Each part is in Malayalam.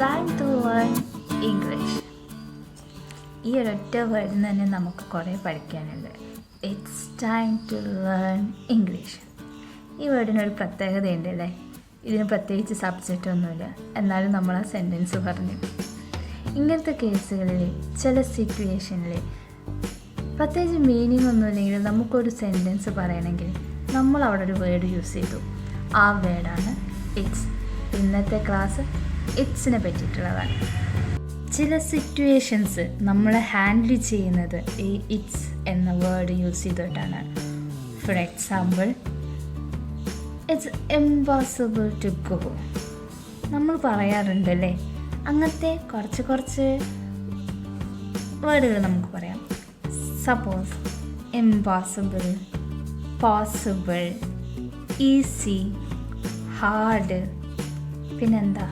time to learn English. ഈ ഒരൊറ്റ വേർഡിൽ തന്നെ നമുക്ക് കുറേ പഠിക്കാനുണ്ട്. It's time to learn English. ഈ വേർഡിനൊരു പ്രത്യേകതയുണ്ട് അല്ലേ? ഇതിന് പ്രത്യേകിച്ച് സബ്ജക്റ്റ് ഒന്നുമില്ല, എന്നാലും നമ്മൾ ആ സെൻറ്റൻസ് പറഞ്ഞു. ഇങ്ങനത്തെ കേസുകളിൽ ചില സിറ്റുവേഷനിൽ പ്രത്യേകിച്ച് മീനിങ് ഒന്നുമില്ലെങ്കിൽ നമുക്കൊരു സെൻറ്റൻസ് പറയണമെങ്കിൽ നമ്മൾ അവിടെ ഒരു വേർഡ് യൂസ് ചെയ്തു. ആ വേർഡാണ് ഇറ്റ്സ്. ഇന്നത്തെ ക്ലാസ് ഇറ്റ്സിനെ പറ്റിയിട്ടുള്ളതാണ്. ചില സിറ്റുവേഷൻസ് നമ്മൾ ഹാൻഡിൽ ചെയ്യുന്നത് ഈ ഇറ്റ്സ് എന്ന വേർഡ് യൂസ് ചെയ്തിട്ടാണ്. For example, it's impossible to go. നമ്മൾ പറയാറുണ്ടല്ലേ, അങ്ങനത്തെ കുറച്ച് വേർഡുകൾ നമുക്ക് പറയാം. Suppose impossible, possible, easy, hard, പിന്നെന്താ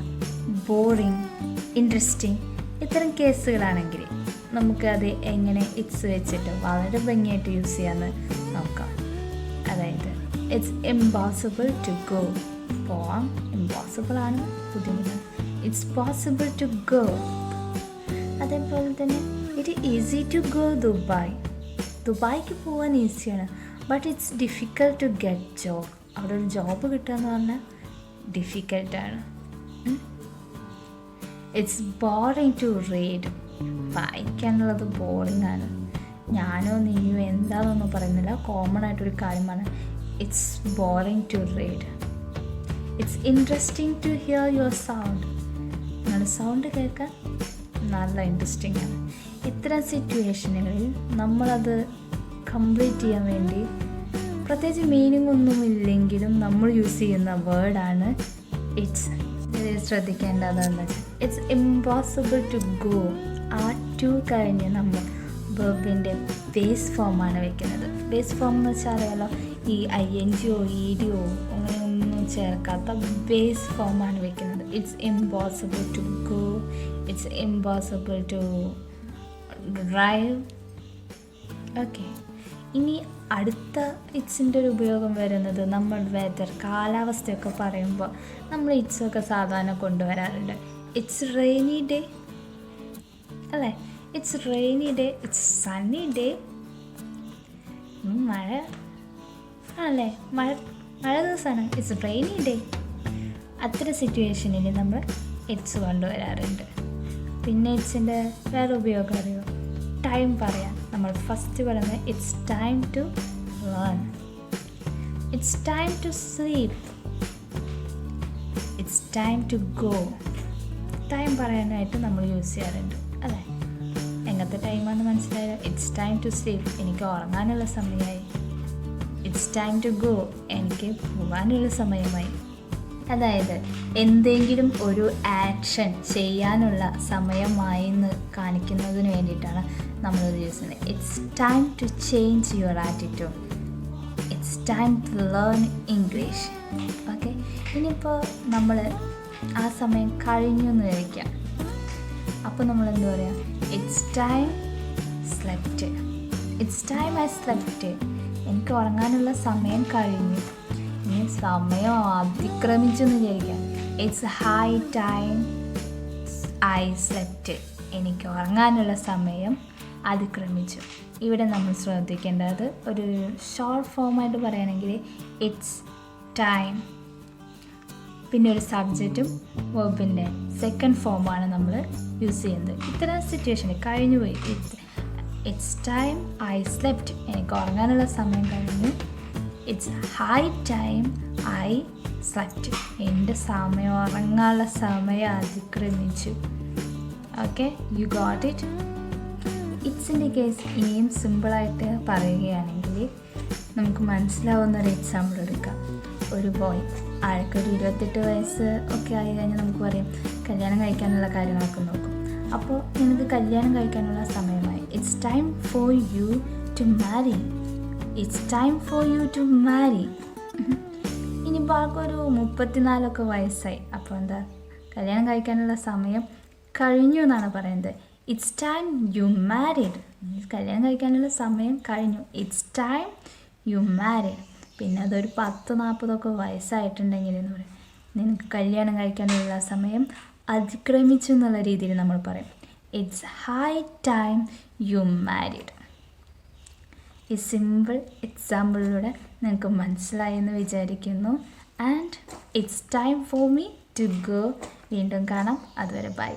ബോറിങ്, ഇൻട്രസ്റ്റിംഗ്. ഇത്തരം കേസുകളാണെങ്കിൽ നമുക്കത് എങ്ങനെ ഇറ്റ്സ് വെച്ചിട്ട് വളരെ ഭംഗിയായിട്ട് യൂസ് ചെയ്യാമെന്ന് നോക്കാം. അതായത് ഇറ്റ്സ് ഇംപോസിബിൾ ടു ഗോ, പോവാം. ഇംപോസിബിൾ ആണ്, ബുദ്ധിമുട്ട്. It's possible to go. അതേപോലെ തന്നെ it easy to go Dubai. ദുബായ്ക്ക് പോകാൻ ഈസിയാണ്, but it's difficult to get job. അവിടെ ഒരു ജോബ് കിട്ടുക എന്ന് പറഞ്ഞാൽ ഡിഫിക്കൽട്ടാണ്. It's boring to read. വായിക്കാനുള്ളത് ബോറിംഗ് ആണ്. ഞാനോ നീയോ എന്താണെന്നൊന്നും പറയുന്നില്ല, കോമൺ ആയിട്ടൊരു കാര്യമാണ്. It's boring to read. It's interesting to hear your sound. നിങ്ങളുടെ സൗണ്ട് കേൾക്കാൻ നല്ല ഇൻട്രസ്റ്റിംഗ് ആണ്. ഇത്തരം സിറ്റുവേഷനുകളിൽ നമ്മളത് കംപ്ലീറ്റ് ചെയ്യാൻ വേണ്ടി പ്രത്യേകിച്ച് മീനിങ് ഒന്നുമില്ലെങ്കിലും നമ്മൾ യൂസ് ചെയ്യുന്ന വേർഡാണ് ഇറ്റ്സ്. ശ്രദ്ധിക്കേണ്ടതെന്ന് വെച്ചാൽ ഇറ്റ്സ് ഇംപോസിബിൾ ടു ഗോ. ആ ടു കഴിഞ്ഞ് നമ്മൾ വെർബിൻ്റെ ബേസ് ഫോമാണ് വെക്കുന്നത്. ബേസ് ഫോം എന്ന് വെച്ചാൽ അറിയാലോ, ഈ INGO EDO അങ്ങനെയൊന്നും ചേർക്കാത്ത ബേസ് ഫോമാണ് വെക്കുന്നത്. It's impossible to go, it's impossible to drive. Okay, ഇനി അടുത്ത ഇറ്റ്സിൻ്റെ ഒരു ഉപയോഗം വരുന്നത് നമ്മൾ വെതർ, കാലാവസ്ഥയൊക്കെ പറയുമ്പോൾ നമ്മൾ ഇറ്റ്സൊക്കെ സാധാരണ കൊണ്ടുവരാറുണ്ട്. ഇറ്റ്സ് റെയിനി ഡേ അല്ലേ? It's rainy day, it's Sunny day. മഴ ആണല്ലേ, മഴ ദിവസമാണ്, ഇറ്റ്സ് റെയിനി ഡേ. അത്തരം സിറ്റുവേഷനിൽ നമ്മൾ ഇറ്റ്സ് കൊണ്ടുവരാറുണ്ട്. പിന്നെ ഇറ്റ്സിൻ്റെ വേറെ ഉപയോഗം അറിയോ? ടൈം പറയാം. നമ്മൾ ഫസ്റ്റ് പറയുന്നത് it's time to learn, it's time to sleep, it's time to go. Time പറയാനായിട്ട് നമ്മൾ യൂസ് ചെയ്യാറുണ്ട് അല്ലേ? എങ്ങനത്തെ ടൈമാണെന്ന് മനസ്സിലായോ? ഇറ്റ്സ് ടൈം ടു സ്ലീപ്പ്, എനിക്ക് ഉറങ്ങാനുള്ള സമയമായി. ഇറ്റ്സ് ടൈം ടു ഗോ, എനിക്ക് പോകാനുള്ള സമയമായി. അതായത് എന്തെങ്കിലും ഒരു ആക്ഷൻ ചെയ്യാനുള്ള സമയമായി എന്ന് കാണിക്കുന്നതിന് വേണ്ടിയിട്ടാണ് നമ്മളത് യൂസ് ചെയ്യുന്നത്. It's time to change your attitude, it's time to learn English. Okay, ഇനിയിപ്പോൾ നമ്മൾ ആ സമയം കഴിഞ്ഞു എന്ന് വിചാരിക്കാം. അപ്പോൾ നമ്മൾ എന്താ പറയുക? It's time slept, it's time I slept. എനിക്ക് ഉറങ്ങാനുള്ള സമയം കഴിഞ്ഞു. ഇനി സമയം അതിക്രമിച്ചെന്ന് വിചാരിക്കാം. It's high time I slept. എനിക്ക് ഉറങ്ങാനുള്ള സമയം അതിക്രമിച്ചു. ഇവിടെ നമ്മൾ ശ്രദ്ധിക്കേണ്ടത് ഒരു ഷോർട്ട് ഫോമായിട്ട് പറയുകയാണെങ്കിൽ ഇറ്റ്സ് ടൈം, പിന്നെ ഒരു സബ്ജക്റ്റും വെർബിൻ്റെ സെക്കൻഡ് ഫോമാണ് നമ്മൾ യൂസ് ചെയ്യുന്നത്. ഇത്തരം സിറ്റുവേഷനിൽ കഴിഞ്ഞുപോയി. ഇറ്റ്സ് ടൈം ഐ സ്ലെപ്റ്റ്, എനിക്ക് ഉറങ്ങാനുള്ള സമയം കഴിഞ്ഞു. It's high time I slept, എൻ്റെ സമയം ഉറങ്ങാനുള്ള സമയം അതിക്രമിച്ചു. Okay, you got it. ഇറ്റ്സിൻ്റെ കേസ് ഇനിയും സിമ്പിളായിട്ട് പറയുകയാണെങ്കിൽ നമുക്ക് മനസ്സിലാവുന്നൊരു എക്സാമ്പിൾ എടുക്കാം. ഒരു ബോയ്, ആൾക്കൊരു 28 വയസ്സ് ഒക്കെ ആയി കഴിഞ്ഞാൽ നമുക്ക് പറയും കല്യാണം കഴിക്കാനുള്ള കാര്യങ്ങളൊക്കെ നോക്കും. അപ്പോൾ നിനക്ക് കല്യാണം കഴിക്കാനുള്ള സമയമായി. It's time for you to marry, it's time for you to marry. ഇനിയിപ്പോൾ ആൾക്കൊരു 34 വയസ്സായി. അപ്പോൾ എന്താ, കല്യാണം കഴിക്കാനുള്ള സമയം കഴിഞ്ഞു എന്നാണ് പറയുന്നത്. ഇറ്റ്സ് ടൈം യു മാരിഡ്, കല്യാണം കഴിക്കാനുള്ള സമയം കഴിഞ്ഞു. It's time you married. പിന്നെ അതൊരു 10-40 വയസ്സായിട്ടുണ്ടെങ്കിൽ എന്ന് പറയും, നിനക്ക് കല്യാണം കഴിക്കാനുള്ള സമയം അതിക്രമിച്ചു എന്നുള്ള രീതിയിൽ നമ്മൾ പറയും. It's high time you married. ഈ സിമ്പിൾ എക്സാമ്പിളിലൂടെ നിങ്ങൾക്ക് മനസ്സിലായി എന്ന് വിചാരിക്കുന്നു. And it's time for me to go. വീണ്ടും കാണാം. അതുവരെ ബൈ.